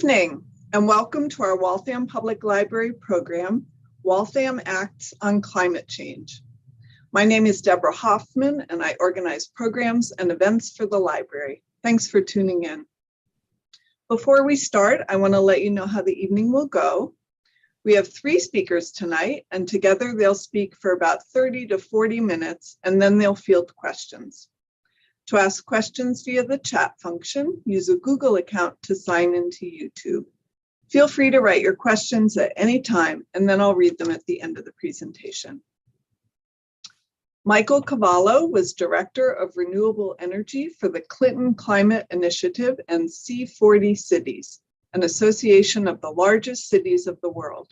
Good evening, and welcome to our Waltham Public Library program, Waltham Acts on Climate Change. My name is Deborah Hoffman, and I organize programs and events for the library. Thanks for tuning in. Before we start, I want to let you know how the evening will go. We have 3 speakers tonight, and together they'll speak for about 30 to 40 minutes, and then they'll field questions. To ask questions via the chat function, use a Google account to sign into YouTube. Feel free to write your questions at any time, and then I'll read them at the end of the presentation. Michael Cavallo was Director of Renewable Energy for the Clinton Climate Initiative and C40 Cities, an association of the largest cities of the world.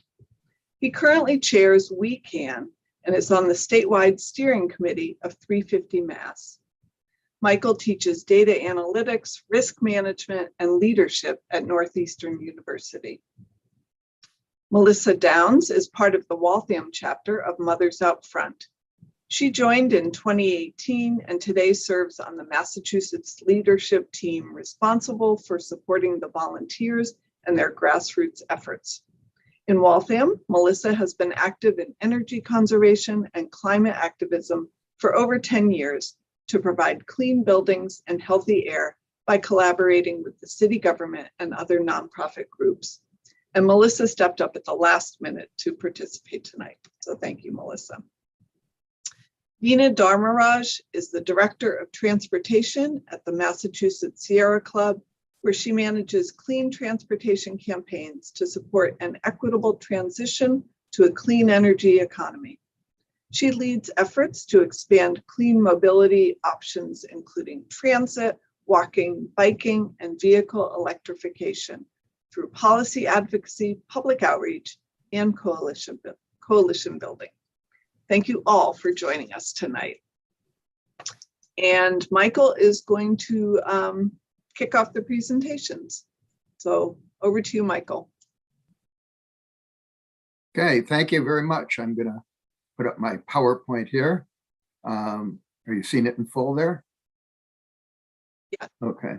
He currently chairs WeCan and is on the statewide steering committee of 350 Mass. Michael teaches data analytics, risk management, and leadership at Northeastern University. Melissa Downs is part of the Waltham chapter of Mothers Out Front. She joined in 2018 and today serves on the Massachusetts leadership team responsible for supporting the volunteers and their grassroots efforts. In Waltham, Melissa has been active in energy conservation and climate activism for over 10 years to provide clean buildings and healthy air by collaborating with the city government and other nonprofit groups. And Melissa stepped up at the last minute to participate tonight. So thank you, Melissa. Veena Dharmaraj is the Director of Transportation at the Massachusetts Sierra Club, where she manages clean transportation campaigns to support an equitable transition to a clean energy economy. She leads efforts to expand clean mobility options, including transit, walking, biking, and vehicle electrification through policy advocacy, public outreach, and coalition building. Thank you all for joining us tonight. And Michael is going to kick off the presentations. So over to you, Michael. Okay, thank you very much. I'm gonna put up my PowerPoint here. Are you seeing it in full there? Yeah. Okay.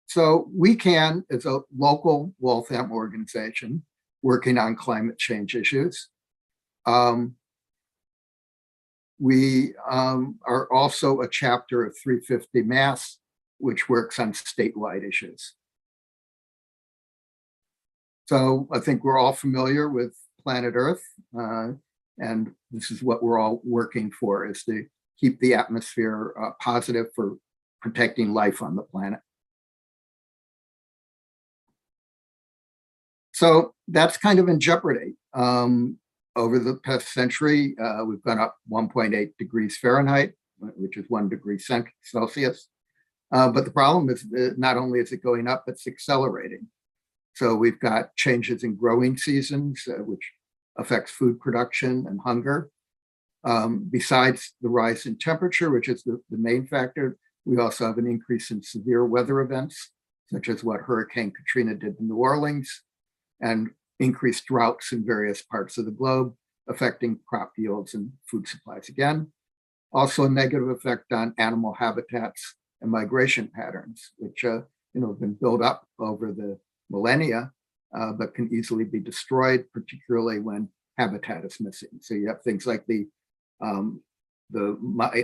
So WeCan is a local Waltham organization working on climate change issues. We are also a chapter of 350 Mass, which works on statewide issues. So I think we're all familiar with planet Earth, and this is what we're all working for, is to keep the atmosphere positive for protecting life on the planet. So that's kind of in jeopardy. Over the past century, we've gone up 1.8 degrees Fahrenheit, which is 1 degree Celsius. But the problem is that not only is it going up, it's accelerating. So we've got changes in growing seasons, which affects food production and hunger. Besides the rise in temperature, which is the main factor, we also have an increase in severe weather events, such as what Hurricane Katrina did in New Orleans, and increased droughts in various parts of the globe, affecting crop yields and food supplies again. Also a negative effect on animal habitats and migration patterns, which have been built up over the millennia, but can easily be destroyed, particularly when habitat is missing. So you have things like the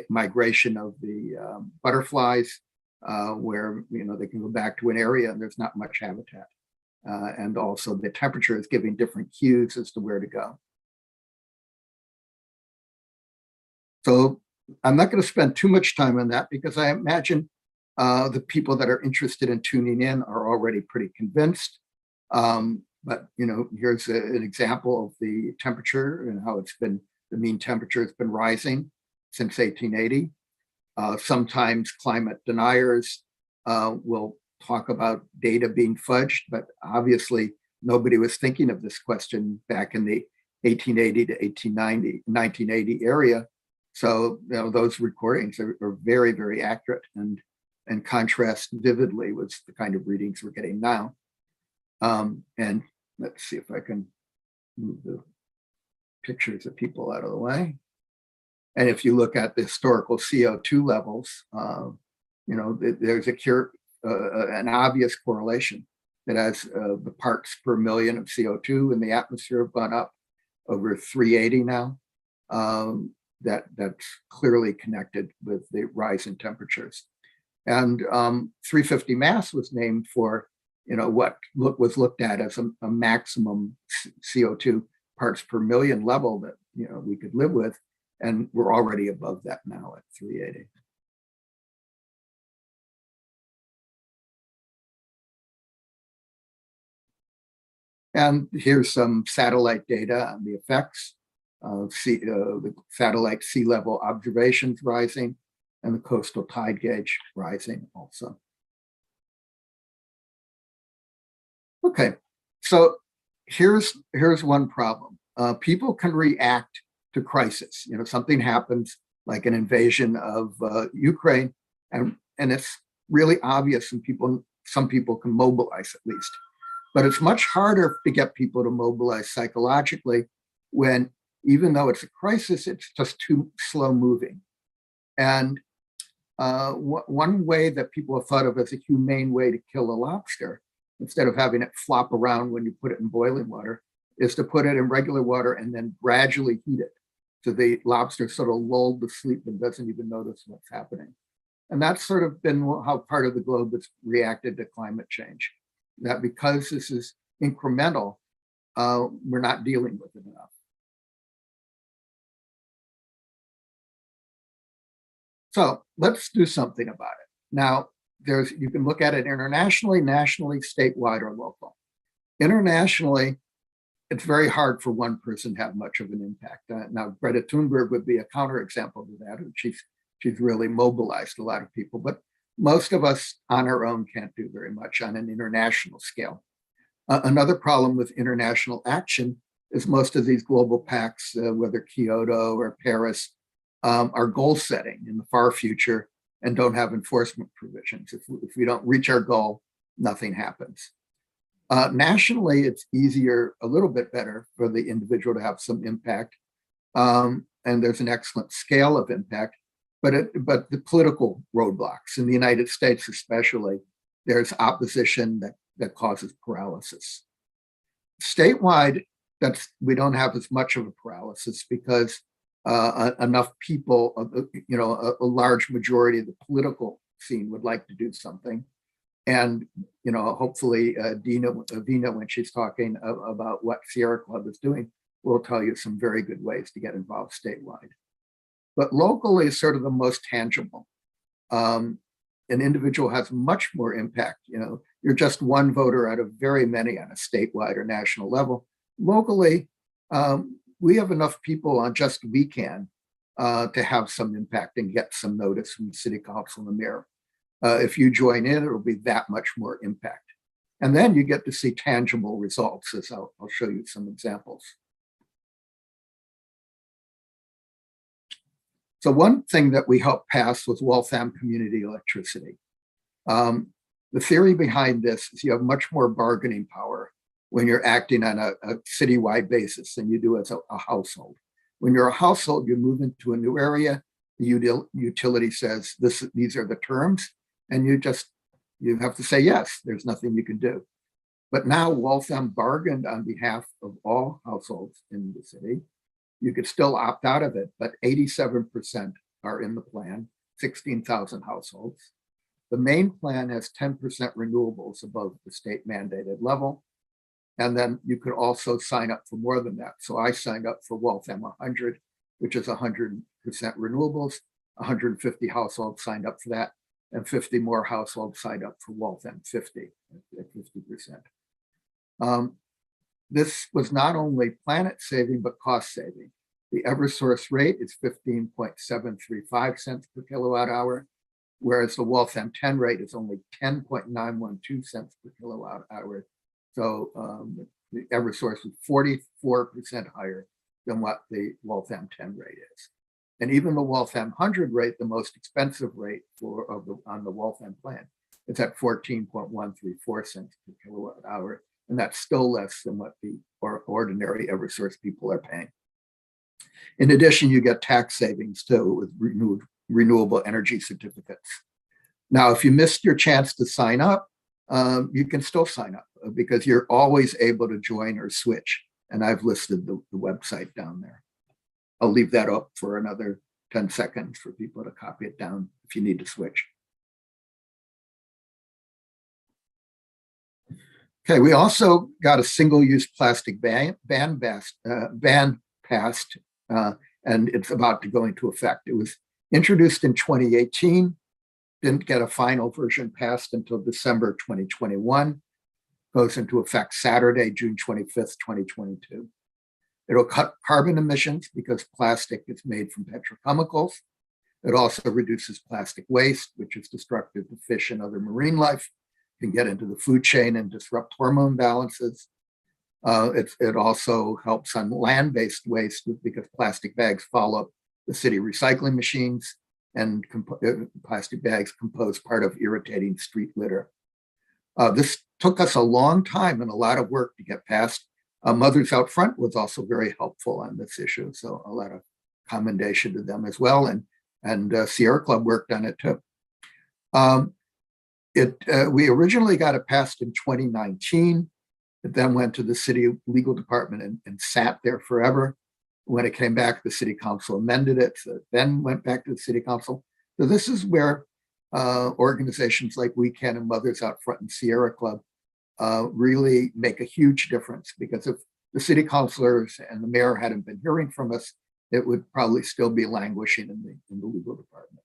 migration of the butterflies, where they can go back to an area and there's not much habitat. And also the temperature is giving different cues as to where to go. So I'm not going to spend too much time on that because I imagine the people that are interested in tuning in are already pretty convinced. But here's an example of the temperature and how the mean temperature has been rising since 1880. Sometimes climate deniers will talk about data being fudged, but obviously nobody was thinking of this question back in the 1880 to 1980 area. So those recordings are very, very accurate and contrast vividly with the kind of readings we're getting now. And let's see if I can move the pictures of people out of the way. And if you look at the historical CO2 levels, there's a an obvious correlation that as the parts per million of CO2 in the atmosphere have gone up over 380 now, that's clearly connected with the rise in temperatures. And 350 mass was named for, what was looked at as a maximum CO2 parts per million level that, we could live with. And we're already above that now at 380. And here's some satellite data on the effects of the satellite sea level observations rising and the coastal tide gauge rising also. Okay, so here's one problem. People can react to crisis. Something happens like an invasion of Ukraine, and it's really obvious, and some people can mobilize at least. But it's much harder to get people to mobilize psychologically when, even though it's a crisis, it's just too slow moving. And one way that people have thought of as a humane way to kill a lobster, instead of having it flop around when you put it in boiling water, is to put it in regular water and then gradually heat it. So the lobster sort of lulled to sleep and doesn't even notice what's happening. And that's sort of been how part of the globe has reacted to climate change. That because this is incremental, we're not dealing with it enough. So let's do something about it. Now, you can look at it internationally, nationally, statewide, or local. Internationally, it's very hard for one person to have much of an impact. Now, Greta Thunberg would be a counterexample to that. She's really mobilized a lot of people, but most of us on our own can't do very much on an international scale. Another problem with international action is most of these global pacts, whether Kyoto or Paris, are goal setting in the far future and don't have enforcement provisions. If we don't reach our goal, nothing happens. Nationally, it's easier, a little bit better for the individual to have some impact. And there's an excellent scale of impact, but the political roadblocks in the United States especially, there's opposition that causes paralysis. Statewide, we don't have as much of a paralysis because enough people, a large majority of the political scene would like to do something. And, hopefully Vina, when she's talking about what Sierra Club is doing, will tell you some very good ways to get involved statewide. But locally is sort of the most tangible. An individual has much more impact. You're just one voter out of very many on a statewide or national level. Locally, we have enough people on just wecan to have some impact and get some notice from the city council and the mayor. If you join in, it'll be that much more impact. And then you get to see tangible results, as I'll show you some examples. So one thing that we helped pass was Waltham community electricity. The theory behind this is you have much more bargaining power when you're acting on a citywide basis than you do as a household. When you're a household, you move into a new area, the utility says, these are the terms, and you have to say yes, there's nothing you can do. But now Waltham bargained on behalf of all households in the city. You could still opt out of it, but 87% are in the plan, 16,000 households. The main plan has 10% renewables above the state mandated level. And then you could also sign up for more than that. So I signed up for Waltham 100, which is 100% renewables. 150 households signed up for that, and 50 more households signed up for Waltham 50 at 50%. This was not only planet saving, but cost saving. The Eversource rate is 15.735 cents per kilowatt hour, whereas the Waltham 10 rate is only 10.912 cents per kilowatt hour. So the Eversource is 44% higher than what the Waltham 10 rate is. And even the Waltham 100 rate, the most expensive rate on the Waltham plan, it's at 14.134 cents per kilowatt hour. And that's still less than what the ordinary Eversource people are paying. In addition, you get tax savings too with renewable energy certificates. Now, if you missed your chance to sign up, you can still sign up because you're always able to join or switch. And I've listed the website down there. I'll leave that up for another 10 seconds for people to copy it down if you need to switch. Okay, we also got a single-use plastic ban passed, and it's about to go into effect. It was introduced in 2018, didn't get a final version passed until December 2021, goes into effect Saturday, June 25th, 2022. It'll cut carbon emissions because plastic is made from petrochemicals. It also reduces plastic waste, which is destructive to fish and other marine life, can get into the food chain and disrupt hormone balances. It also helps on land-based waste because plastic bags follow the city recycling machines, and plastic bags compose part of irritating street litter. This took us a long time and a lot of work to get past. Mothers Out Front was also very helpful on this issue, so a lot of commendation to them as well, and Sierra Club worked on it too. We originally got it passed in 2019. It then went to the city legal department and sat there forever. When it came back, the city council amended it, so it then went back to the city council. So this is where organizations like WeCan and Mothers Out Front and Sierra Club really make a huge difference, because if the city councilors and the mayor hadn't been hearing from us, it would probably still be languishing in the legal department.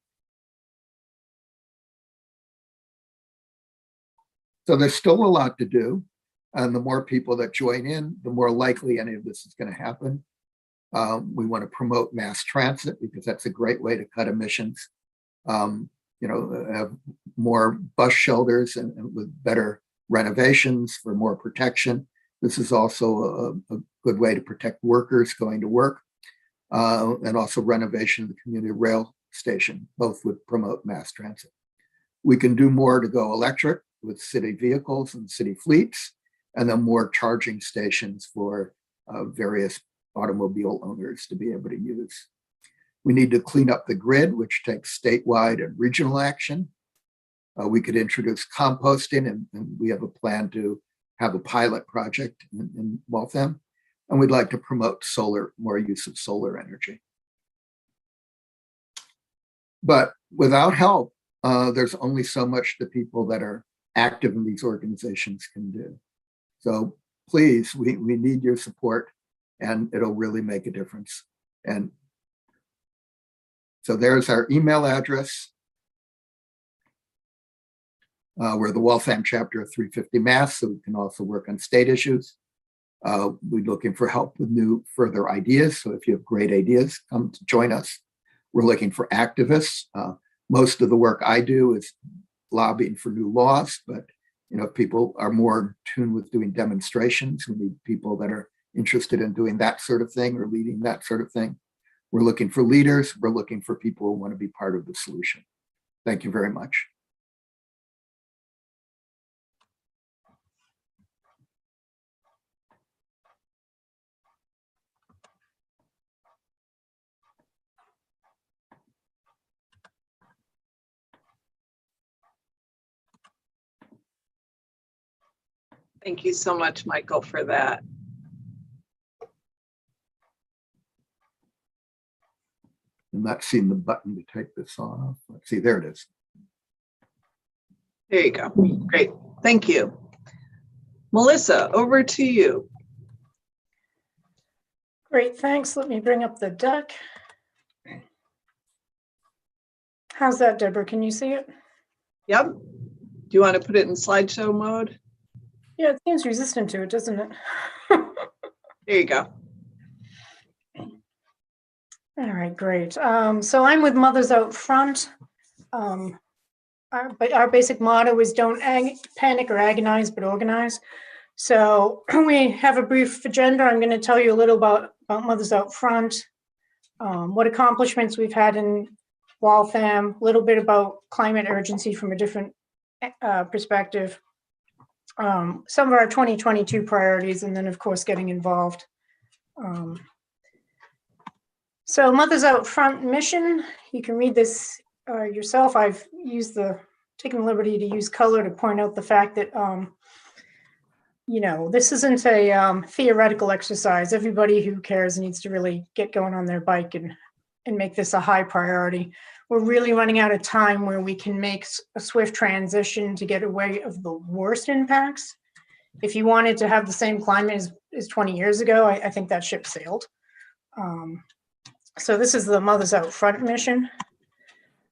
So there's still a lot to do. And the more people that join in, the more likely any of this is going to happen. We want to promote mass transit because that's a great way to cut emissions. Have more bus shelters and with better renovations for more protection. This is also a good way to protect workers going to work, and also renovation of the community rail station. Both would promote mass transit. We can do more to go electric with city vehicles and city fleets, and then more charging stations for various automobile owners to be able to use. We need to clean up the grid, which takes statewide and regional action. We could introduce composting, and we have a plan to have a pilot project in Waltham. And we'd like to promote more use of solar energy. But without help, there's only so much the people that are active in these organizations can do. So please, we need your support, and it'll really make a difference. And so there's our email address. We're the Waltham chapter of 350 Mass, so we can also work on state issues. We're looking for help with further ideas. So if you have great ideas, come to join us. We're looking for activists. Most of the work I do is lobbying for new laws, but if people are more in tune with doing demonstrations, we need people that are interested in doing that sort of thing or leading that sort of thing. We're looking for leaders. We're looking for people who want to be part of the solution. Thank you very much. Thank you so much, Michael, for that. I'm not seeing the button to take this off. Let's see, there it is. There you go. Great. Thank you. Melissa, over to you. Great, thanks. Let me bring up the deck. How's that, Deborah? Can you see it? Yep. Do you want to put it in slideshow mode? Yeah, it seems resistant to it, doesn't it? There you go. All right, great. So I'm with Mothers Out Front. Our basic motto is don't panic or agonize, but organize. So we have a brief agenda. I'm going to tell you a little about Mothers Out Front, what accomplishments we've had in Waltham, a little bit about climate urgency from a different perspective, some of our 2022 priorities, and then, of course, getting involved. So Mothers Out Front mission, you can read this yourself. I've used the taken the liberty to use color to point out the fact that, this isn't a theoretical exercise. Everybody who cares needs to really get going on their bike and make this a high priority. We're really running out of time where we can make a swift transition to get away of the worst impacts. If you wanted to have the same climate as 20 years ago, I think that ship sailed. So this is the Mothers Out Front mission.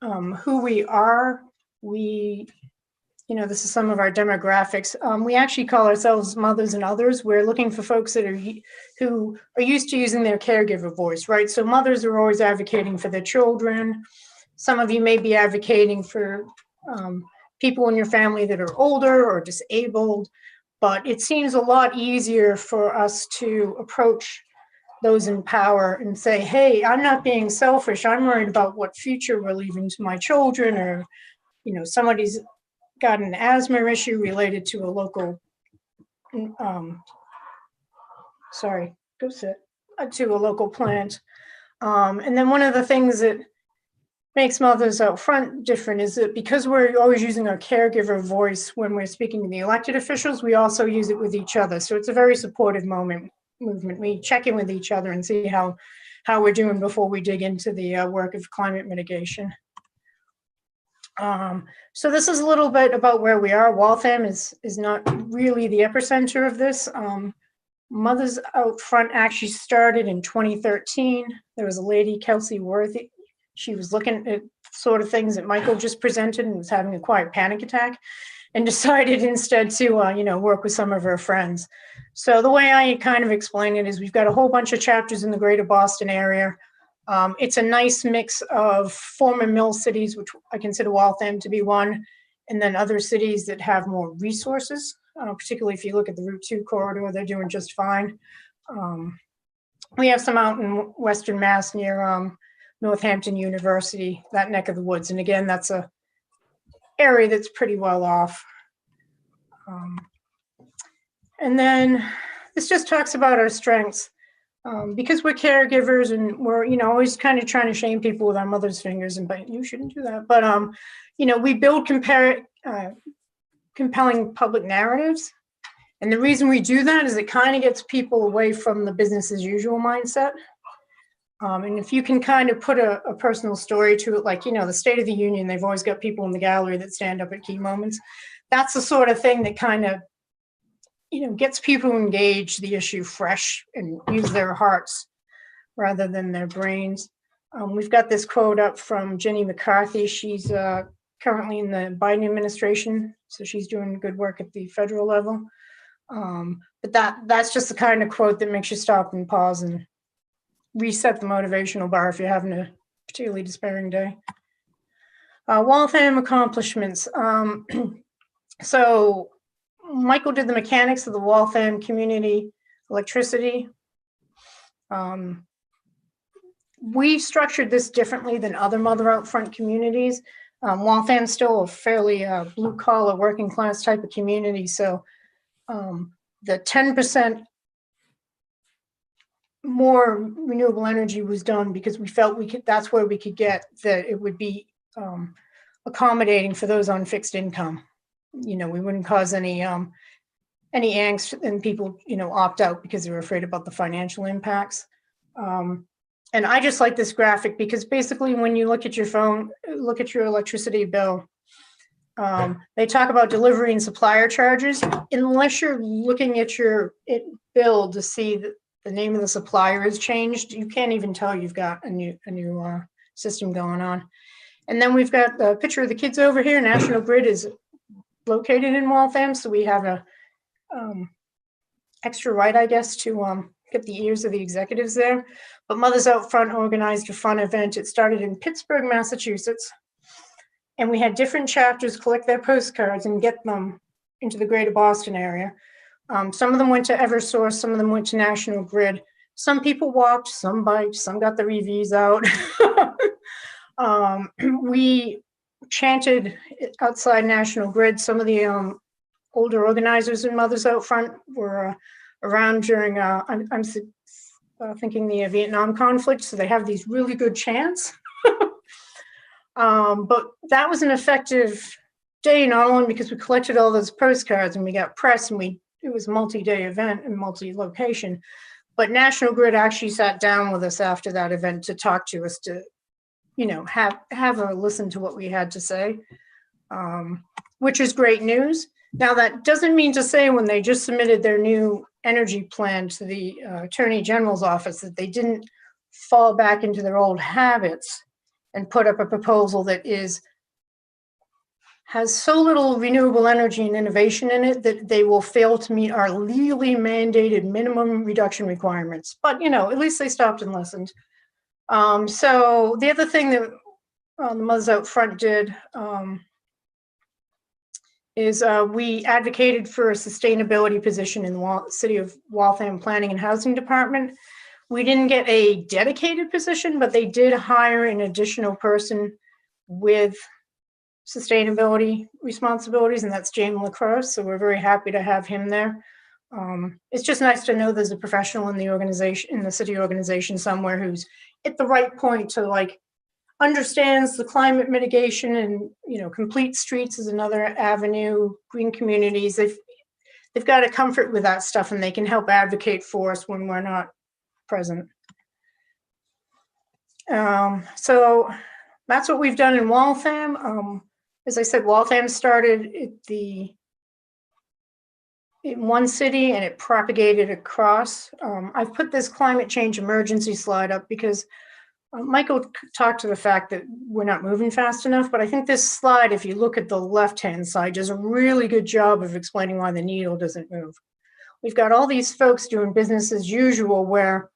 Who we are, this is some of our demographics. We actually call ourselves Mothers and Others. We're looking for folks that who are used to using their caregiver voice, right? So mothers are always advocating for their children. Some of you may be advocating for people in your family that are older or disabled, but it seems a lot easier for us to approach those in power and say, hey, I'm not being selfish. I'm worried about what future we're leaving to my children, or, somebody's got an asthma issue related to a local, to a local plant. And then one of the things that makes Mothers Out Front different is that because we're always using our caregiver voice when we're speaking to the elected officials, we also use it with each other. So it's a very supportive movement. We check in with each other and see how we're doing before we dig into the work of climate mitigation. So this is a little bit about where we are. Waltham is not really the epicenter of this. Mothers Out Front actually started in 2013. There was a lady, Kelsey Worthy. She was looking at sort of things that Michael just presented and was having a quiet panic attack, and decided instead to, work with some of her friends. So the way I kind of explain it is we've got a whole bunch of chapters in the greater Boston area. It's a nice mix of former mill cities, which I consider Waltham to be one, and then other cities that have more resources, particularly if you look at the Route 2 corridor, they're doing just fine. We have some out in Western Mass near Northampton University, that neck of the woods. And again, that's a area that's pretty well off. And then this just talks about our strengths. Because we're caregivers and we're, always kind of trying to shame people with our mother's fingers, but you shouldn't do that. But, we build compelling public narratives. And the reason we do that is it kind of gets people away from the business as usual mindset. And if you can kind of put a personal story to it, like, the State of the Union, they've always got people in the gallery that stand up at key moments. That's the sort of thing that kind of, gets people to engage the issue fresh and use their hearts rather than their brains. We've got this quote up from Jenny McCarthy. She's currently in the Biden administration, so she's doing good work at the federal level. But that's just the kind of quote that makes you stop and pause and reset the motivational bar if you're having a particularly despairing day. Waltham Accomplishments. So Michael did the mechanics of the Waltham community electricity. We structured this differently than other Mother Out Front communities. Waltham's still a fairly blue collar working class type of community. So the 10% more renewable energy was done because we felt that's where we could get that it would be accommodating for those on fixed income. We wouldn't cause any angst and people, opt out because they're afraid about the financial impacts. And I just like this graphic because basically when you look at your phone, look at your electricity bill, they talk about delivery and supplier charges. Unless you're looking at your bill to see that the name of the supplier has changed, you can't even tell you've got a new system going on. And then we've got the picture of the kids over here. National Grid is located in Waltham, so we have a extra right, I guess, to get the ears of the executives there. But Mothers Out Front organized a fun event. It started in Pittsburgh, Massachusetts, and we had different chapters collect their postcards and get them into the greater Boston area. Some of them went to Eversource, some of them went to National Grid. Some people walked, some biked, some got their EVs out. We chanted outside National Grid. Some of the older organizers in Mothers Out Front were around during, I'm thinking the Vietnam conflict, so they have these really good chants. But that was an effective day, not only because we collected all those postcards and we got press and it was a multi-day event and multi-location, but National Grid actually sat down with us after that event to talk to us, to, you know, have a listen to what we had to say, which is great news. Now, that doesn't mean to say when they just submitted their new energy plan to the Attorney General's office that they didn't fall back into their old habits and put up a proposal that has so little renewable energy and innovation in it that they will fail to meet our legally mandated minimum reduction requirements. But, you know, at least they stopped and listened. So the other thing that the Mothers Out Front did is we advocated for a sustainability position in the City of Waltham Planning and Housing Department. We didn't get a dedicated position, but they did hire an additional person with sustainability responsibilities, and that's James LaCrosse. So we're very happy to have him there. It's just nice to know there's a professional in the organization, in the city organization somewhere, who's at the right point to, like, understands the climate mitigation, and, you know, complete streets is another avenue, green communities. They've got a comfort with that stuff, and they can help advocate for us when we're not present. So that's what we've done in Waltham. As I said, Waltham started in one city and it propagated across. I've put this climate change emergency slide up because Michael talked to the fact that we're not moving fast enough, but I think this slide, if you look at the left-hand side, does a really good job of explaining why the needle doesn't move. We've got all these folks doing business as usual where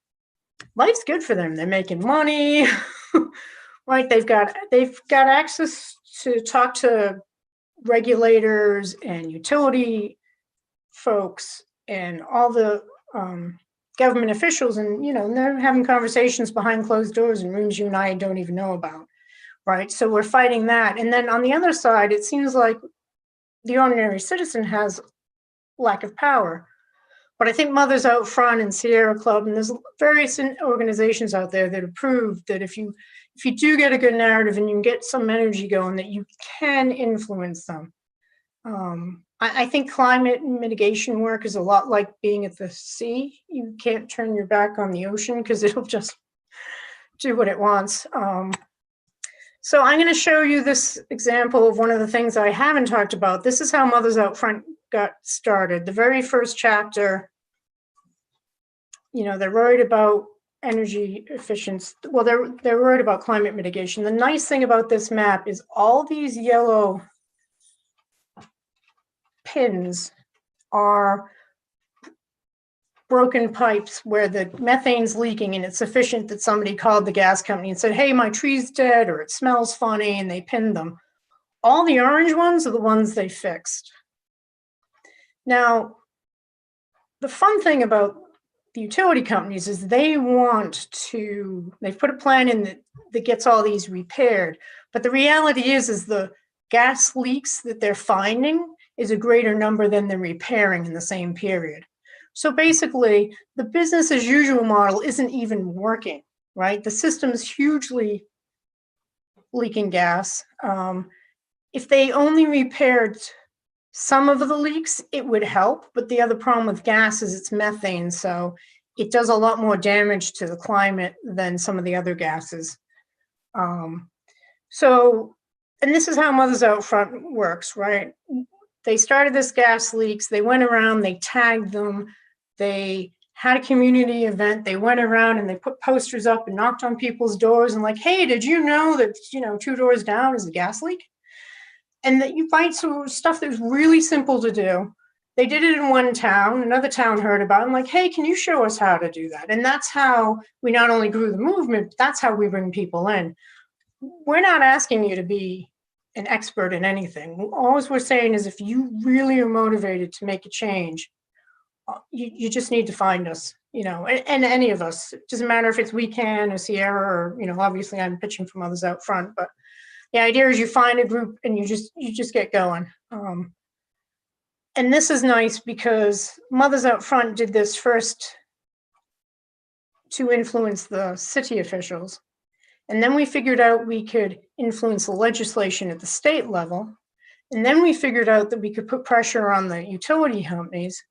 life's good for them. They're making money, right? They've got access to talk to regulators and utility folks and all the government officials, and, you know, they're having conversations behind closed doors in rooms you and I don't even know about, right? So we're fighting that. And then on the other side, it seems like the ordinary citizen has lack of power. But I think Mothers Out Front and Sierra Club, and there's various organizations out there that have proved that if you do get a good narrative and you can get some energy going, that you can influence them. I think climate mitigation work is a lot like being at the sea. You can't turn your back on the ocean because it'll just do what it wants. So I'm going to show you this example of one of the things I haven't talked about. This is how Mothers Out Front got started. The very first chapter, you know, they're worried about energy efficiency. Well, they're worried about climate mitigation. The nice thing about this map is all these yellow pins are broken pipes where the methane's leaking and it's sufficient that somebody called the gas company and said, hey, my tree's dead or it smells funny, and they pinned them. All the orange ones are the ones they fixed. Now, the fun thing about the utility companies is they've put a plan in that gets all these repaired. But the reality is the gas leaks that they're finding is a greater number than they're repairing in the same period. So basically, the business as usual model isn't even working, right? The system's hugely leaking gas. If they only repaired some of the leaks, it would help. But the other problem with gas is it's methane, so it does a lot more damage to the climate than some of the other gases. And this is how Mothers Out Front works, right? They started this gas leaks, they went around, they tagged them, they had a community event, they went around and they put posters up and knocked on people's doors and like, hey, did you know that, 2 doors down is a gas leak? And that you find some stuff that was really simple to do. They did it in one town, another town heard about it, and like, hey, can you show us how to do that? And that's how we not only grew the movement, but that's how we bring people in. We're not asking you to be an expert in anything. All we're saying is if you really are motivated to make a change, you just need to find us, and any of us. It doesn't matter if it's Wecan or Sierra or, obviously I'm pitching for Mothers Out Front, but the idea is you find a group and you just get going. And this is nice because Mothers Out Front did this first to influence the city officials. And then we figured out we could influence the legislation at the state level. And then we figured out that we could put pressure on the utility companies.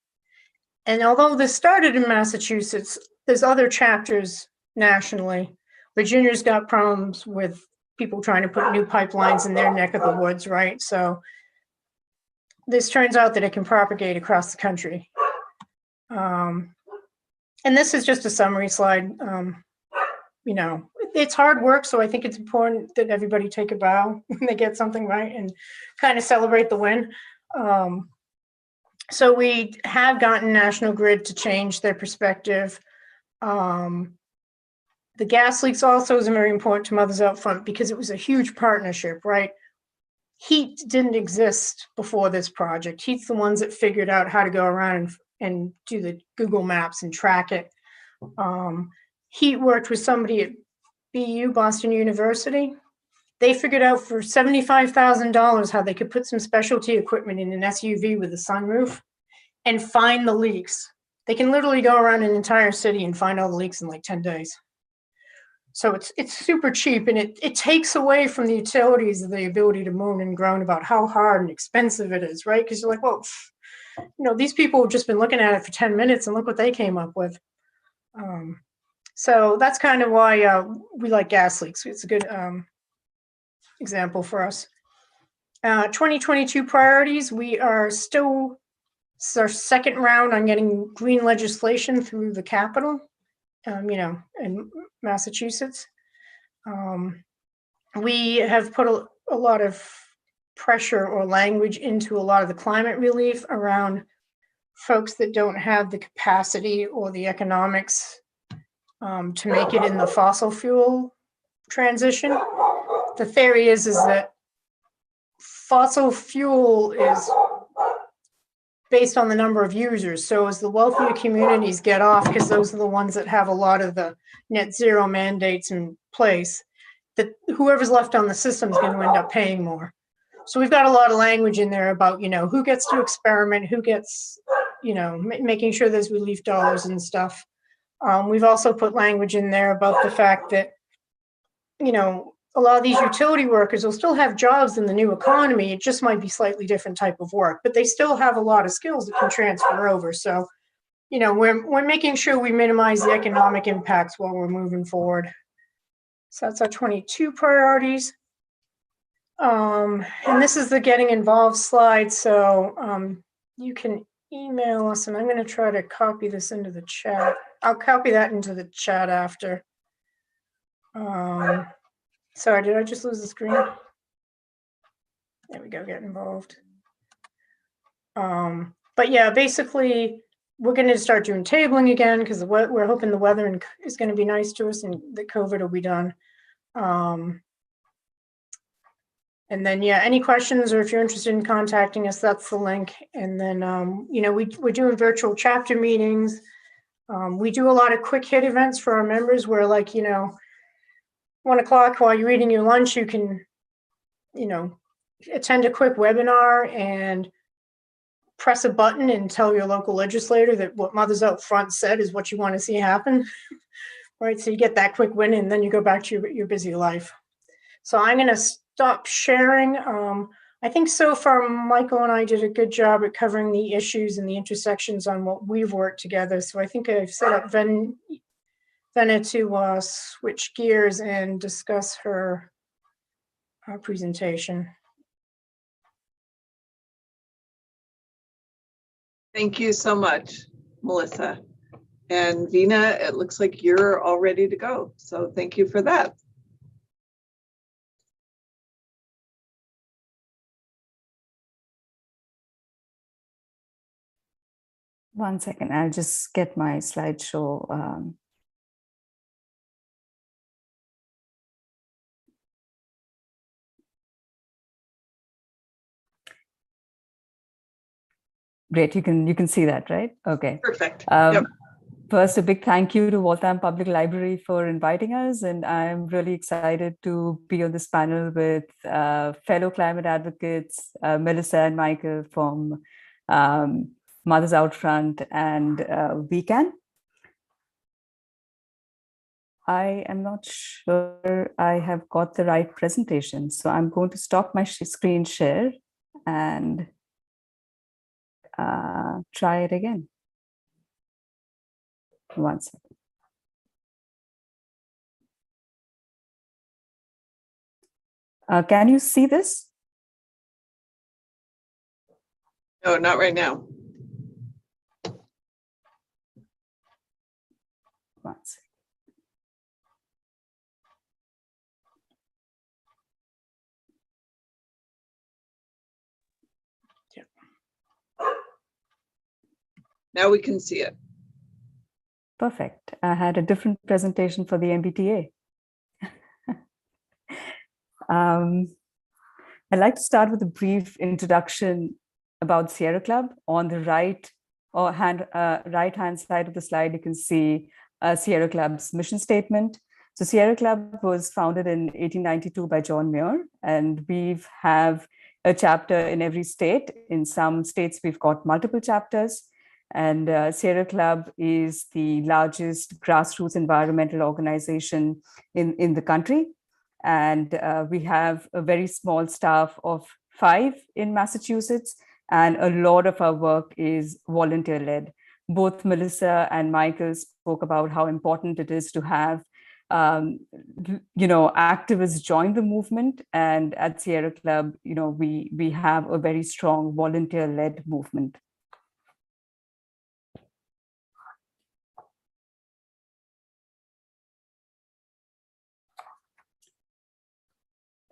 And although this started in Massachusetts, there's other chapters nationally. Virginia's got problems with people trying to put new pipelines in their neck of the woods, right? So this turns out that it can propagate across the country. And this is just a summary slide. You know, it's hard work, so I think it's important that everybody take a bow when they get something right and kind of celebrate the win. So we have gotten National Grid to change their perspective. The gas leaks also is very important to Mothers Out Front because it was a huge partnership, right? Heat didn't exist before this project. Heat's the ones that figured out how to go around and do the Google Maps and track it. Heat worked with somebody at BU, Boston University. They figured out for $75,000 how they could put some specialty equipment in an SUV with a sunroof and find the leaks. They can literally go around an entire city and find all the leaks in like 10 days. So it's super cheap, and it takes away from the utilities the ability to moan and groan about how hard and expensive it is, right? Because you're like, well, you know, these people have just been looking at it for 10 minutes and look what they came up with. So that's kind of why we like gas leaks. It's a good example for us. 2022 priorities, we are still, it's our second round on getting green legislation through the Capitol, you know, in Massachusetts. We have put a lot of pressure or language into a lot of the climate relief around folks that don't have the capacity or the economics to make it in the fossil fuel transition. The theory is that fossil fuel is based on the number of users. So as the wealthier communities get off, because those are the ones that have a lot of the net zero mandates in place, that whoever's left on the system is going to end up paying more. So we've got a lot of language in there about, you know, who gets to experiment, who gets, you know, making sure there's relief dollars and stuff. We've also put language in there about the fact that, you know, a lot of these utility workers will still have jobs in the new economy. It just might be slightly different type of work, but they still have a lot of skills that can transfer over. So, you know, we're making sure we minimize the economic impacts while we're moving forward. So that's our 22 priorities. And this is the getting involved slide. So you can email us, and I'm going to try to copy this into the chat. I'll copy that into the chat after. Sorry, did I just lose the screen? There we go, get involved. But yeah, basically, we're going to start doing tabling again because we're hoping the weather is going to be nice to us and that COVID will be done. And then, yeah, any questions or if you're interested in contacting us, that's the link. And then, you know, we're doing virtual chapter meetings. We do a lot of quick hit events for our members where, like, you know, 1 o'clock while you're eating your lunch, you can, you know, attend a quick webinar and press a button and tell your local legislator that what Mothers Out Front said is what you want to see happen, right? So you get that quick win and then you go back to your busy life. So I'm going to stop sharing. I think so far, Michael and I did a good job at covering the issues and the intersections on what we've worked together. So I think I've set up Venna to switch gears and discuss her presentation. Thank you so much, Melissa. And Vina, it looks like you're all ready to go. So thank you for that. One second, I'll just get my slideshow. Great, you can see that, right? Okay. Perfect. Yep. First, a big thank you to Waltham Public Library for inviting us, and I'm really excited to be on this panel with fellow climate advocates, Melissa and Michael from Mothers Out Front and wecan. I am not sure I have got the right presentation, so I'm going to stop my screen share and try it again. One second. Can you see this? No, not right now. One second. Now we can see it. Perfect. I had a different presentation for the MBTA. I'd like to start with a brief introduction about Sierra Club. On the right right-hand side of the slide, you can see Sierra Club's mission statement. So Sierra Club was founded in 1892 by John Muir, and we have a chapter in every state. In some states, we've got multiple chapters. And Sierra Club is the largest grassroots environmental organization in the country. And we have a very small staff of 5 in Massachusetts, and a lot of our work is volunteer-led. Both Melissa and Michael spoke about how important it is to have activists join the movement. And at Sierra Club, we have a very strong volunteer-led movement.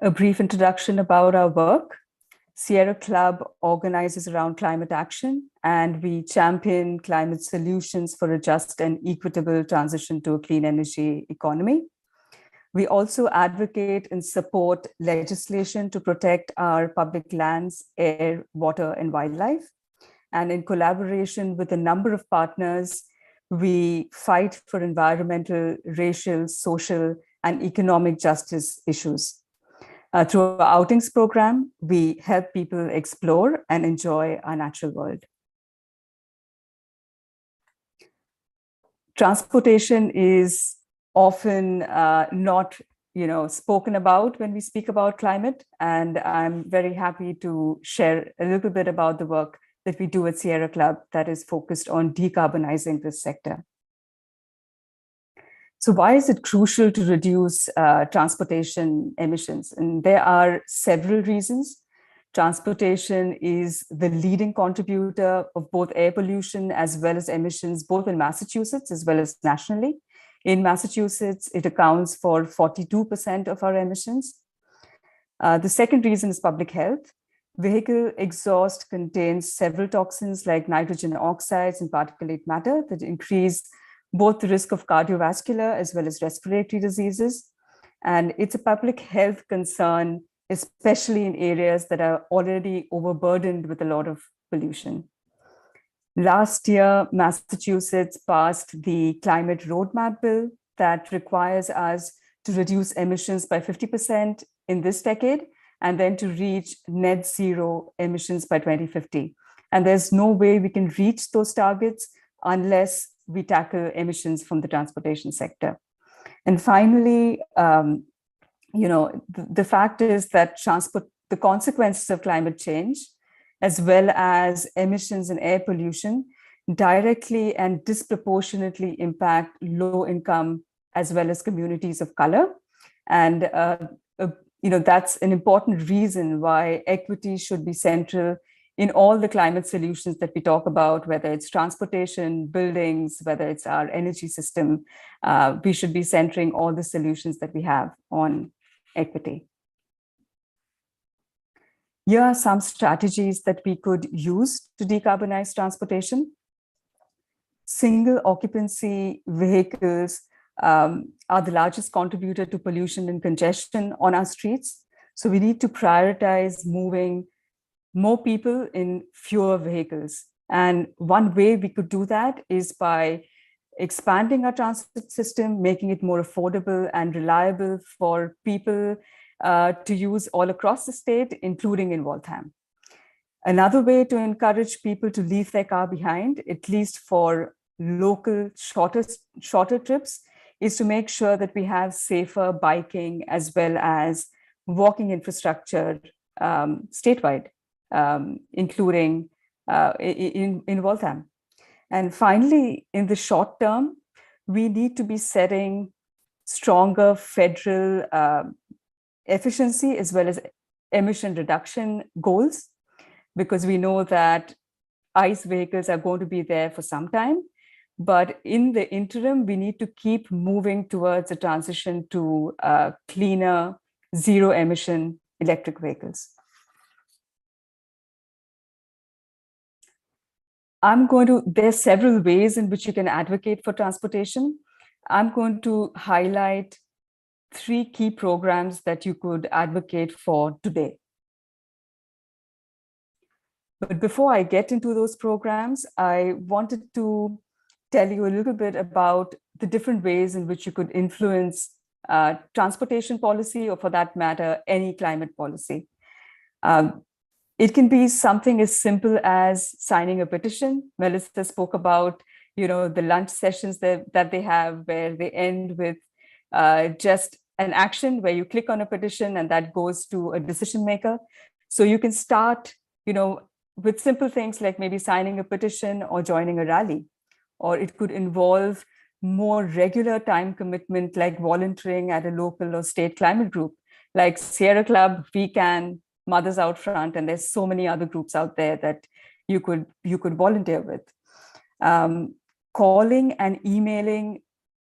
A brief introduction about our work. Sierra Club organizes around climate action, and we champion climate solutions for a just and equitable transition to a clean energy economy. We also advocate and support legislation to protect our public lands, air, water, and wildlife. And in collaboration with a number of partners, we fight for environmental, racial, social, and economic justice issues. Through our outings program, we help people explore and enjoy our natural world. Transportation is often not spoken about when we speak about climate, and I'm very happy to share a little bit about the work that we do at Sierra Club that is focused on decarbonizing this sector. So why is it crucial to reduce transportation emissions? And there are several reasons. Transportation is the leading contributor of both air pollution as well as emissions, both in Massachusetts as well as nationally. In Massachusetts, it accounts for 42% of our emissions. The second reason is public health. Vehicle exhaust contains several toxins like nitrogen oxides and particulate matter that increase both the risk of cardiovascular as well as respiratory diseases. And it's a public health concern, especially in areas that are already overburdened with a lot of pollution. Last year, Massachusetts passed the Climate Roadmap Bill that requires us to reduce emissions by 50% in this decade, and then to reach net zero emissions by 2050. And there's no way we can reach those targets unless we tackle emissions from the transportation sector. And finally, the fact is that the consequences of climate change, as well as emissions and air pollution, directly and disproportionately impact low-income as well as communities of color. And that's an important reason why equity should be central in all the climate solutions that we talk about, whether it's transportation, buildings, whether it's our energy system. We should be centering all the solutions that we have on equity. Here are some strategies that we could use to decarbonize transportation. Single occupancy vehicles are the largest contributor to pollution and congestion on our streets. So we need to prioritize moving more people in fewer vehicles. And one way we could do that is by expanding our transit system, making it more affordable and reliable for people to use all across the state, including in Waltham. Another way to encourage people to leave their car behind, at least for local shorter trips, is to make sure that we have safer biking as well as walking infrastructure statewide. including in Waltham. And finally, in the short term, we need to be setting stronger federal efficiency as well as emission reduction goals, because we know that ICE vehicles are going to be there for some time. But in the interim, we need to keep moving towards a transition to cleaner, zero emission electric vehicles. There's several ways in which you can advocate for transportation. I'm going to highlight 3 key programs that you could advocate for today. But before I get into those programs, I wanted to tell you a little bit about the different ways in which you could influence transportation policy, or for that matter, any climate policy. It can be something as simple as signing a petition. Melissa spoke about, the lunch sessions that they have, where they end with just an action where you click on a petition and that goes to a decision maker. So you can start, with simple things like maybe signing a petition or joining a rally, or it could involve more regular time commitment, like volunteering at a local or state climate group, like Sierra Club, Wecan, Mothers Out Front, and there's so many other groups out there that you could volunteer with. Calling and emailing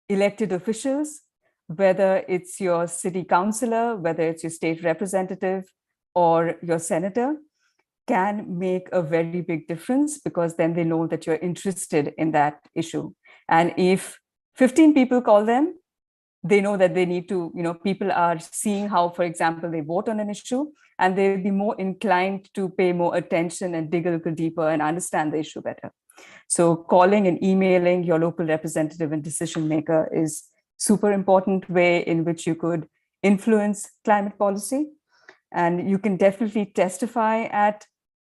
elected officials, whether it's your city councillor, whether it's your state representative or your senator, can make a very big difference, because then they know that you're interested in that issue. And if 15 people call them, they know that they need to, people are seeing how, for example, they vote on an issue, and they'll be more inclined to pay more attention and dig a little deeper and understand the issue better. So calling and emailing your local representative and decision maker is super important way in which you could influence climate policy. And you can definitely testify at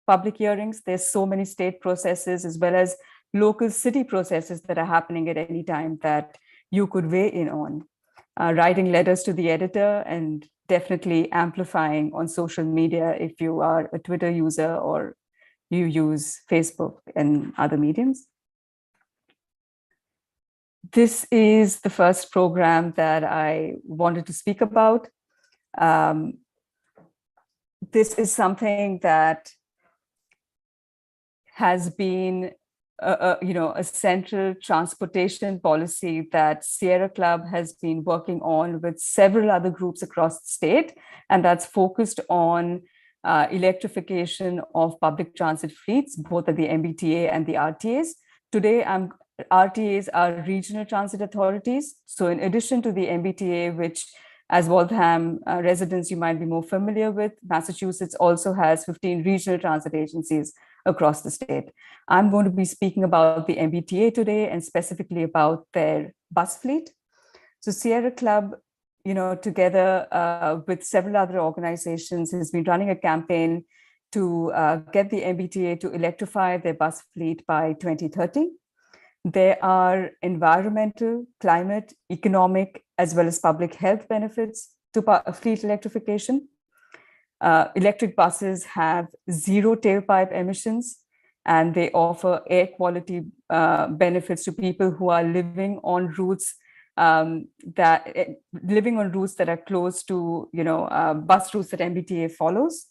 public hearings. There's so many state processes as well as local city processes that are happening at any time that you could weigh in on. Writing letters to the editor, and definitely amplifying on social media if you are a Twitter user or you use Facebook and other mediums. This is the first program that I wanted to speak about. This is something that has been a central transportation policy that Sierra Club has been working on with several other groups across the state, and that's focused on electrification of public transit fleets, both at the MBTA and the RTAs. Today, RTAs are regional transit authorities. So in addition to the MBTA, which as Waltham residents you might be more familiar with, Massachusetts also has 15 regional transit agencies across the state. I'm going to be speaking about the MBTA today, and specifically about their bus fleet. So Sierra Club, together with several other organizations, has been running a campaign to get the MBTA to electrify their bus fleet by 2030. There are environmental, climate, economic, as well as public health benefits to fleet electrification. Electric buses have zero tailpipe emissions, and they offer air quality benefits to people who are living on routes that are close to bus routes that MBTA follows.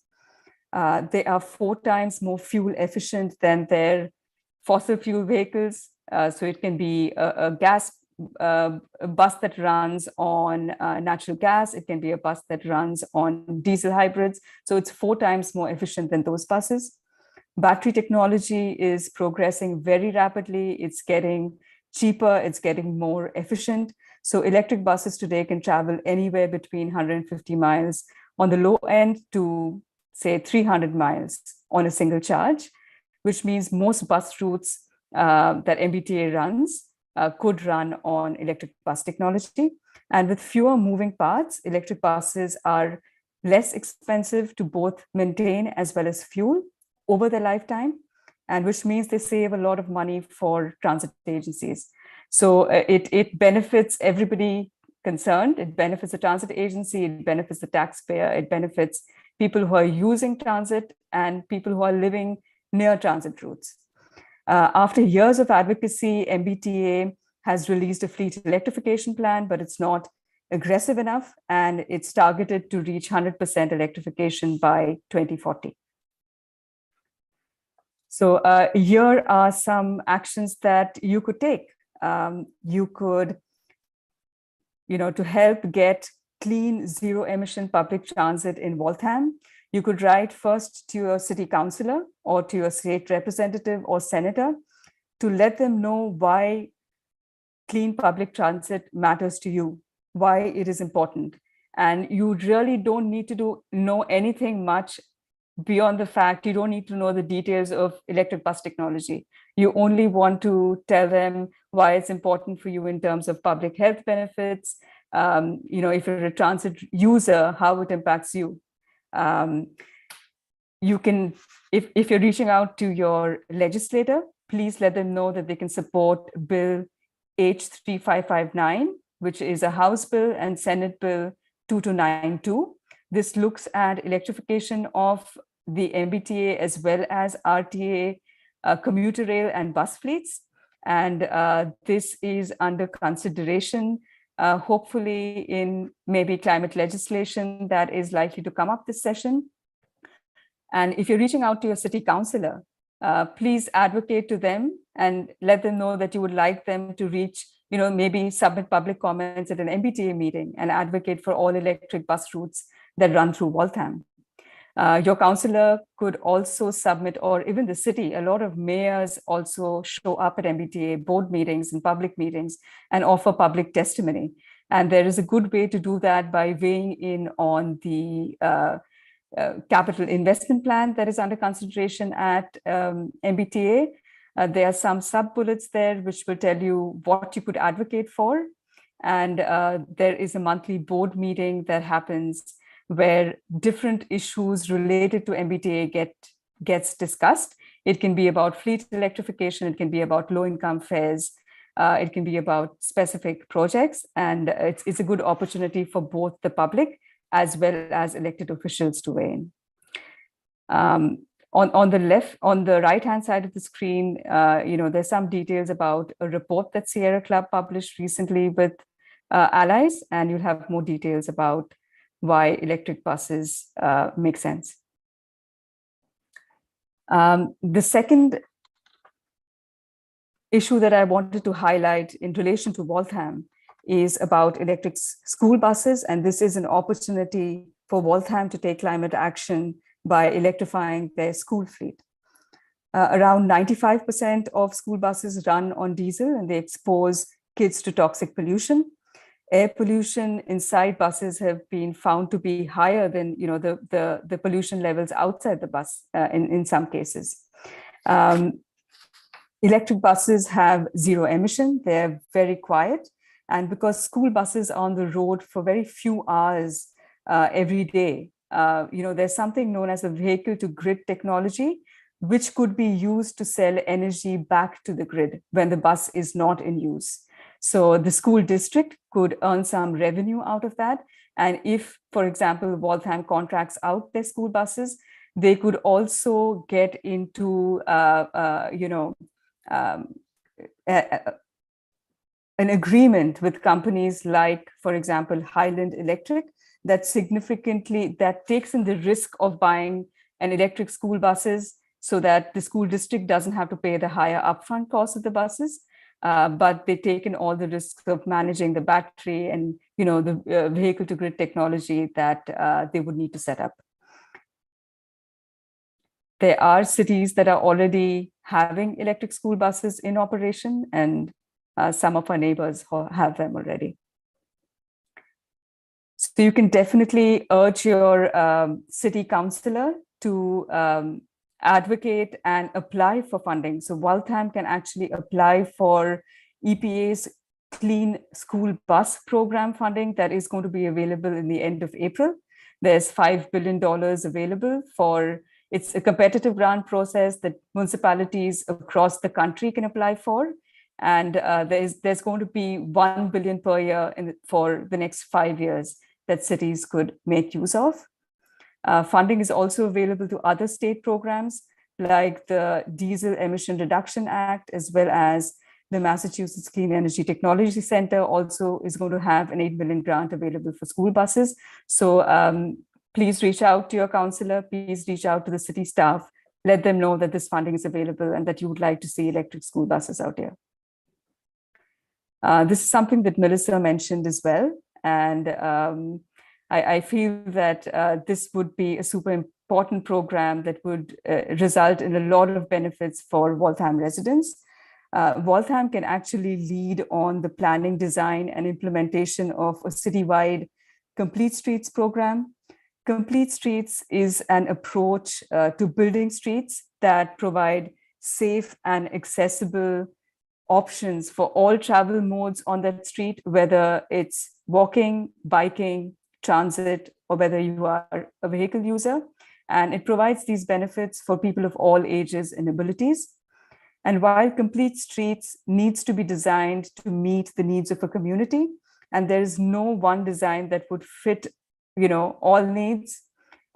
They are 4 times more fuel efficient than their fossil fuel vehicles. So it can be a bus that runs on natural gas. It can be a bus that runs on diesel hybrids. So it's 4 times more efficient than those buses. Battery technology is progressing very rapidly. It's getting cheaper. It's getting more efficient. So electric buses today can travel anywhere between 150 miles on the low end to, say, 300 miles on a single charge, which means most bus routes that MBTA runs could run on electric bus technology. And with fewer moving parts, electric buses are less expensive to both maintain as well as fuel over their lifetime, and which means they save a lot of money for transit agencies. So it benefits everybody concerned. It benefits the transit agency, it benefits the taxpayer, it benefits people who are using transit and people who are living near transit routes. After years of advocacy, MBTA has released a fleet electrification plan, but it's not aggressive enough, and it's targeted to reach 100% electrification by 2040. So here are some actions that you could take. You could, to help get clean, zero emission public transit in Waltham, you could write first to your city councillor or to your state representative or senator to let them know why clean public transit matters to you, why it is important. And you really don't need to know anything much beyond the fact. You don't need to know the details of electric bus technology. You only want to tell them why it's important for you in terms of public health benefits. If you're a transit user, how it impacts you. You can, if you're reaching out to your legislator, please let them know that they can support Bill H3559, which is a House bill, and Senate Bill 2292. This looks at electrification of the MBTA as well as RTA, commuter rail and bus fleets. And this is under consideration, hopefully in maybe climate legislation that is likely to come up this session. And if you're reaching out to your city councillor, please advocate to them and let them know that you would like them to reach, maybe submit public comments at an MBTA meeting and advocate for all electric bus routes that run through Waltham. Your councillor could also submit, or even the city, a lot of mayors also show up at MBTA board meetings and public meetings and offer public testimony. And there is a good way to do that by weighing in on the capital investment plan that is under consideration at MBTA. There are some sub-bullets there which will tell you what you could advocate for. And there is a monthly board meeting that happens where different issues related to MBTA gets discussed. It can be about fleet electrification, it can be about low-income fares, it can be about specific projects, and it's a good opportunity for both the public as well as elected officials to weigh in. On the right-hand side of the screen, there's some details about a report that Sierra Club published recently with allies, and you'll have more details about why electric buses make sense. The second issue that I wanted to highlight in relation to Waltham is about electric school buses, and this is an opportunity for Waltham to take climate action by electrifying their school fleet. Around 95% of school buses run on diesel, and they expose kids to toxic pollution. Air pollution inside buses have been found to be higher than the pollution levels outside the bus in some cases. Electric buses have zero emission, they're very quiet. And because school buses are on the road for very few hours every day, there's something known as a vehicle to grid technology, which could be used to sell energy back to the grid when the bus is not in use. So the school district could earn some revenue out of that. And if, for example, Waltham contracts out their school buses, they could also get into, an agreement with companies like, for example, Highland Electric, that takes in the risk of buying an electric school buses so that the school district doesn't have to pay the higher upfront cost of the buses, but they take in all the risks of managing the battery and the vehicle to grid technology that they would need to set up. There are cities that are already having electric school buses in operation, and some of our neighbors have them already. So you can definitely urge your city councillor to advocate and apply for funding. So Waltham can actually apply for EPA's Clean School Bus Program funding that is going to be available in the end of April. There's $5 billion available for, it's a competitive grant process that municipalities across the country can apply for. And there's going to be $1 billion per year for the next 5 years that cities could make use of. Funding is also available to other state programs like the Diesel Emission Reduction Act, as well as the Massachusetts Clean Energy Technology Center also is going to have an $8 million grant available for school buses. So please reach out to your counselor, please reach out to the city staff, let them know that this funding is available and that you would like to see electric school buses out here. This is something that Melissa mentioned as well. And I feel that this would be a super important program that would result in a lot of benefits for Waltham residents. Waltham can actually lead on the planning, design, and implementation of a citywide Complete Streets program. Complete Streets is an approach to building streets that provide safe and accessible options for all travel modes on that street, whether it's walking, biking, transit, or whether you are a vehicle user. And it provides these benefits for people of all ages and abilities. And while Complete Streets needs to be designed to meet the needs of a community, and there is no one design that would fit, all needs,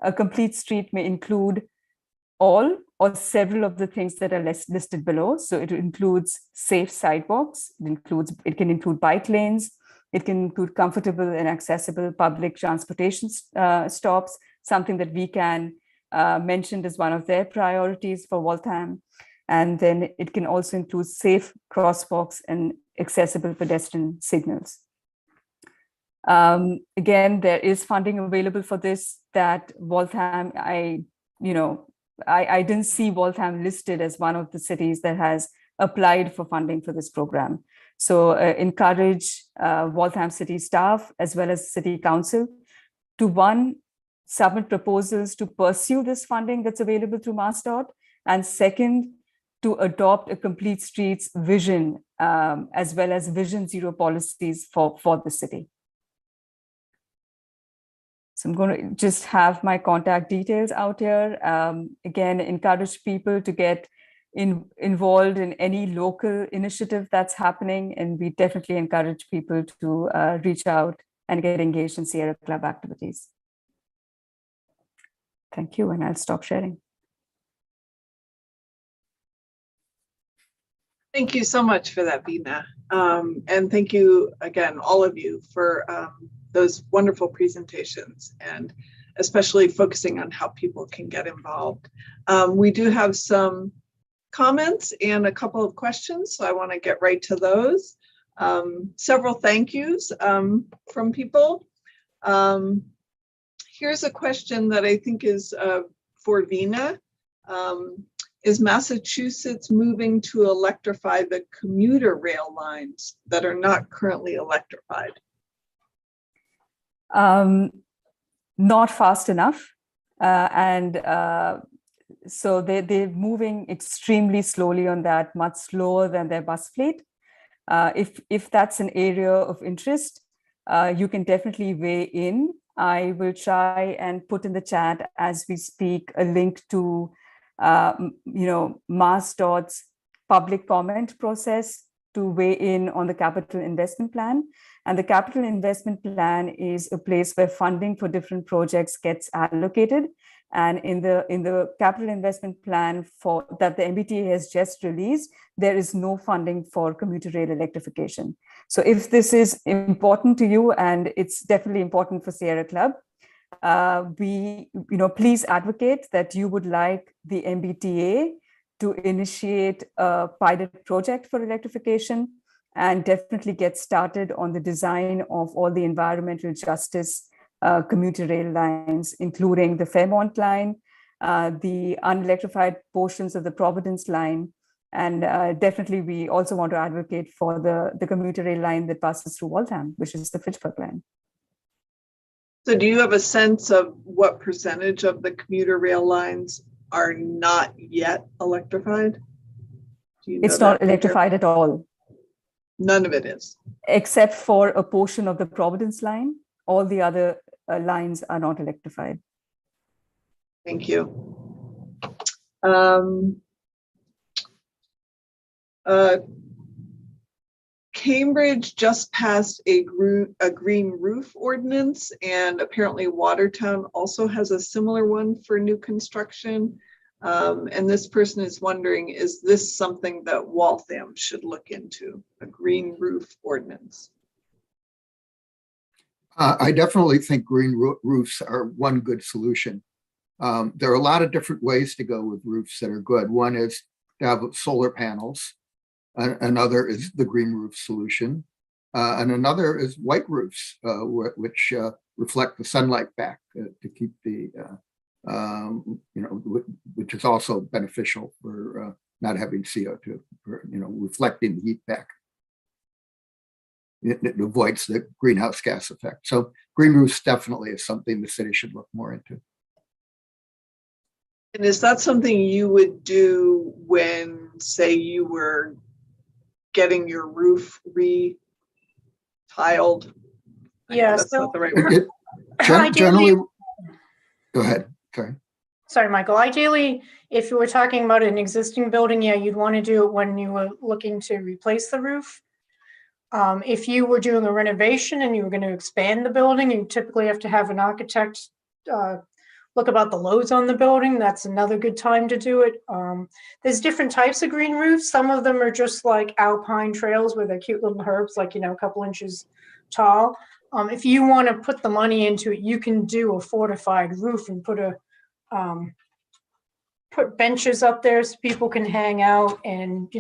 a complete street may include all or several of the things that are listed below. So it includes safe sidewalks, it can include bike lanes, it can include comfortable and accessible public transportation stops, something that wecan mentioned as one of their priorities for Waltham. And then it can also include safe crosswalks and accessible pedestrian signals. Again, there is funding available for this that Waltham, I didn't see Waltham listed as one of the cities that has applied for funding for this program. So encourage Waltham city staff as well as city council to, one, submit proposals to pursue this funding that's available through MassDOT, and second, to adopt a Complete Streets vision as well as Vision Zero policies for the city. So I'm going to just have my contact details out here. Again, encourage people to get involved in any local initiative that's happening. And we definitely encourage people to reach out and get engaged in Sierra Club activities. Thank you, and I'll stop sharing. Thank you so much for that, Veena. And thank you again, all of you, for those wonderful presentations, and especially focusing on how people can get involved. We do have some comments and a couple of questions, so I want to get right to those. Several thank yous from people. Here's a question that I think is for Veena. Is Massachusetts moving to electrify the commuter rail lines that are not currently electrified? Not fast enough. So they're moving extremely slowly on that, much slower than their bus fleet. If that's an area of interest, you can definitely weigh in. I will try and put in the chat as we speak a link to MassDOT's public comment process to weigh in on the capital investment plan. And the capital investment plan is a place where funding for different projects gets allocated. And in the capital investment plan that the MBTA has just released, there is no funding for commuter rail electrification. So if this is important to you, and it's definitely important for Sierra Club, please advocate that you would like the MBTA to initiate a pilot project for electrification and definitely get started on the design of all the environmental justice commuter rail lines, including the Fairmont line, the unelectrified portions of the Providence line, and definitely we also want to advocate for the commuter rail line that passes through Waltham, which is the Fitchburg line. So do you have a sense of what percentage of the commuter rail lines are not yet electrified? It's not electrified at all. None of it is. Except for a portion of the Providence line. All the other lines are not electrified. Thank you. Cambridge just passed a green roof ordinance, and apparently Watertown also has a similar one for new construction. And this person is wondering, is this something that Waltham should look into, a green roof ordinance? I definitely think green roofs are one good solution. There are a lot of different ways to go with roofs that are good. One is to have solar panels. Another is the green roof solution. And another is white roofs, which reflect the sunlight back to keep the, which is also beneficial for not having CO2, for, reflecting the heat back. It avoids the greenhouse gas effect. So green roofs definitely is something the city should look more into. And is that something you would do when, say, you were getting your roof re-tiled? Yeah, that's so not the right word. Generally, go ahead. Sorry. Sorry, Michael. Ideally, if you were talking about an existing building, yeah, you'd want to do it when you were looking to replace the roof. If you were doing a renovation and you were going to expand the building, you typically have to have an architect look about the loads on the building. That's another good time to do it. There's different types of green roofs. Some of them are just like alpine trails where they're cute little herbs, like, a couple inches tall. If you want to put the money into it, you can do a fortified roof and put benches up there so people can hang out, and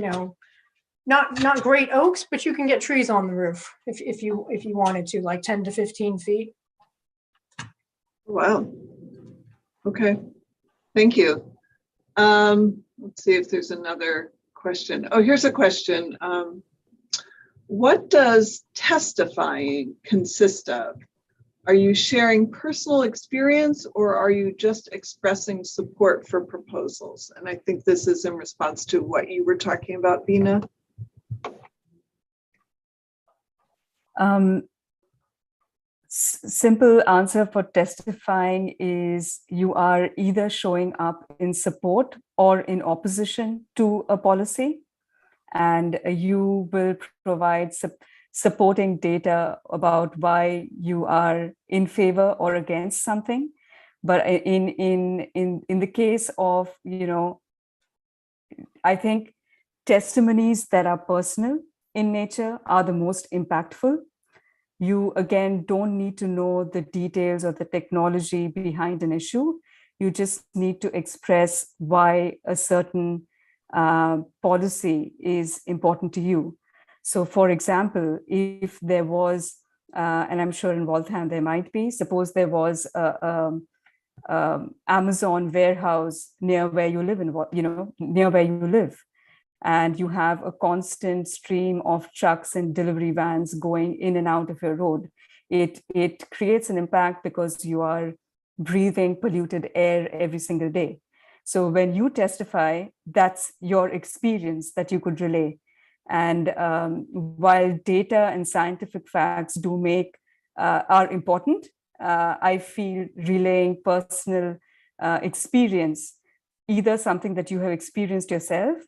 not great oaks, but you can get trees on the roof if you wanted to, like 10 to 15 feet. Wow. Okay, thank you. Let's see if there's another question. Oh, here's a question. What does testifying consist of? Are you sharing personal experience, or are you just expressing support for proposals? And I think this is in response to what you were talking about, Vina. Simple answer for testifying is you are either showing up in support or in opposition to a policy, and you will provide supporting data about why you are in favor or against something. But in the case of, I think testimonies that are personal in nature are the most impactful. You, again, don't need to know the details or the technology behind an issue. You just need to express why a certain policy is important to you. So, for example, if there was, and I'm sure in Waltham there might be, suppose there was a Amazon warehouse near where you live, near where you live, and you have a constant stream of trucks and delivery vans going in and out of your road. It creates an impact because you are breathing polluted air every single day. So when you testify, that's your experience that you could relay. And while data and scientific facts are important, I feel relaying personal experience, either something that you have experienced yourself,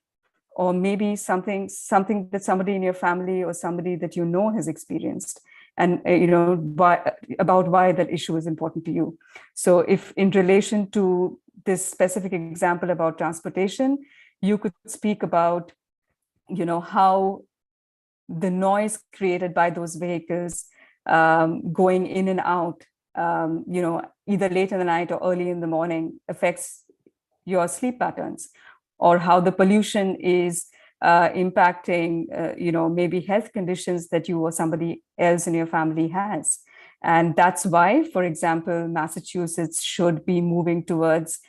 or maybe something that somebody in your family or somebody that you know has experienced, and about why that issue is important to you. So if in relation to this specific example about transportation, you could speak about how the noise created by those vehicles going in and out, either late in the night or early in the morning, affects your sleep patterns, or how the pollution is impacting, maybe health conditions that you or somebody else in your family has. And that's why, for example, Massachusetts should be moving towards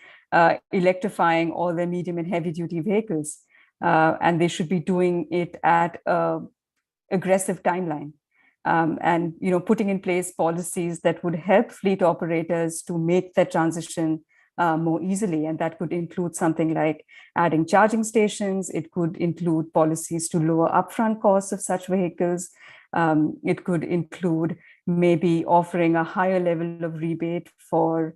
electrifying all their medium and heavy duty vehicles. And they should be doing it at an aggressive timeline. And putting in place policies that would help fleet operators to make that transition more easily. And that could include something like adding charging stations. It could include policies to lower upfront costs of such vehicles. It could include maybe offering a higher level of rebate for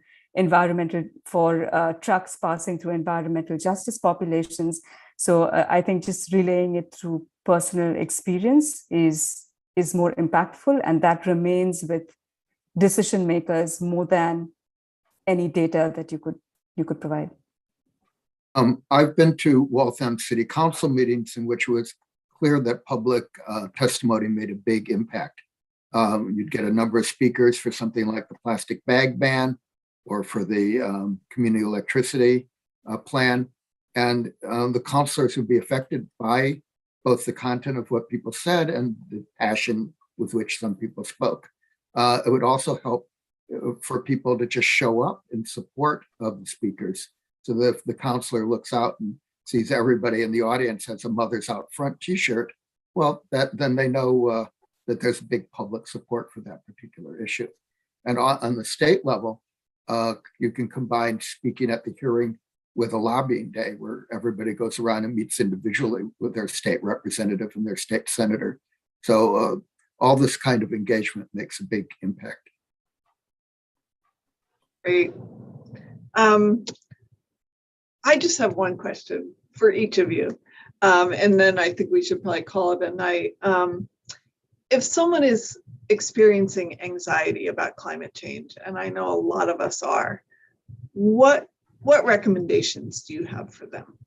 trucks passing through environmental justice populations. So I think just relaying it through personal experience is more impactful, and that remains with decision makers more than any data that you could provide. I've been to Waltham City Council meetings in which it was clear that public testimony made a big impact. You'd get a number of speakers for something like the plastic bag ban or for the community electricity plan. And the councilors would be affected by both the content of what people said and the passion with which some people spoke. It would also help for people to just show up in support of the speakers. So that if the counselor looks out and sees everybody in the audience has a Mothers Out Front t-shirt, well, then they know that there's big public support for that particular issue. And on the state level, you can combine speaking at the hearing with a lobbying day where everybody goes around and meets individually with their state representative and their state senator. So all this kind of engagement makes a big impact. Great. I just have one question for each of you. And then I think we should probably call it a night. If someone is experiencing anxiety about climate change, and I know a lot of us are, what recommendations do you have for them?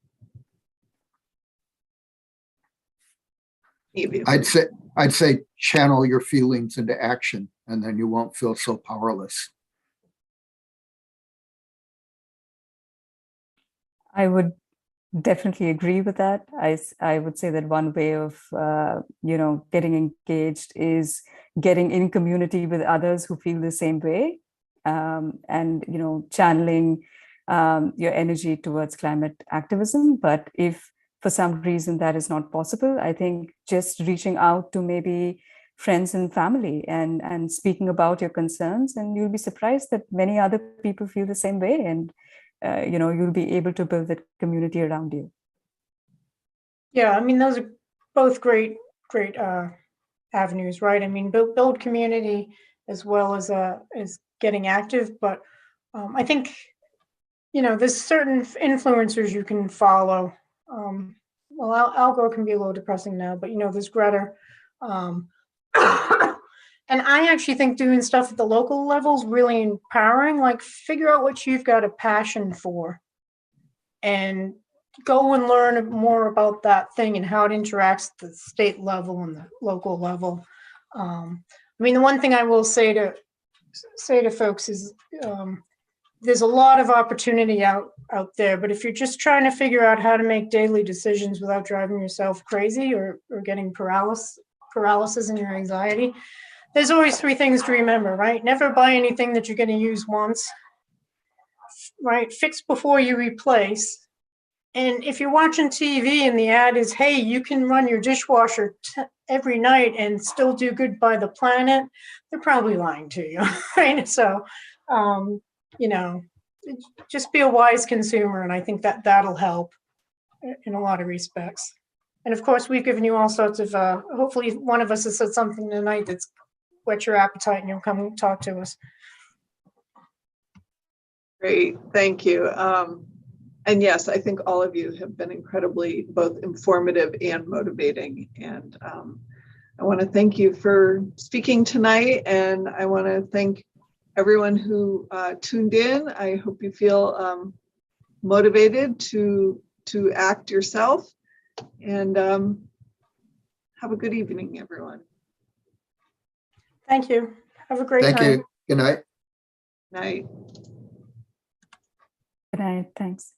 I'd say channel your feelings into action, and then you won't feel so powerless. I would definitely agree with that. I would say that one way of getting engaged is getting in community with others who feel the same way, and channeling your energy towards climate activism. But if for some reason that is not possible, I think just reaching out to maybe friends and family and speaking about your concerns, and you'll be surprised that many other people feel the same way, and you'll be able to build that community around you. Yeah, I mean, those are both great avenues, right? I mean, build community as well as getting active. But I think, there's certain influencers you can follow. Well, Al Gore can be a little depressing now, but there's Greta. And I actually think doing stuff at the local level is really empowering. Like, figure out what you've got a passion for and go and learn more about that thing and how it interacts at the state level and the local level. I mean, the one thing I will say to folks is there's a lot of opportunity out there, but if you're just trying to figure out how to make daily decisions without driving yourself crazy or getting paralysis in your anxiety, there's always 3 things to remember, right? Never buy anything that you're going to use once, right? Fix before you replace. And if you're watching TV and the ad is, hey, you can run your dishwasher every night and still do good by the planet, they're probably lying to you, right? So, just be a wise consumer. And I think that'll help in a lot of respects. And of course, we've given you all sorts of, hopefully one of us has said something tonight that's whet your appetite and you'll come and talk to us. Great, thank you. And yes, I think all of you have been incredibly both informative and motivating. And I want to thank you for speaking tonight. And I want to thank everyone who tuned in. I hope you feel motivated to act yourself. And have a good evening, everyone. Thank you. Have a great Thank time. you. Good night. Night. Good night. Thanks.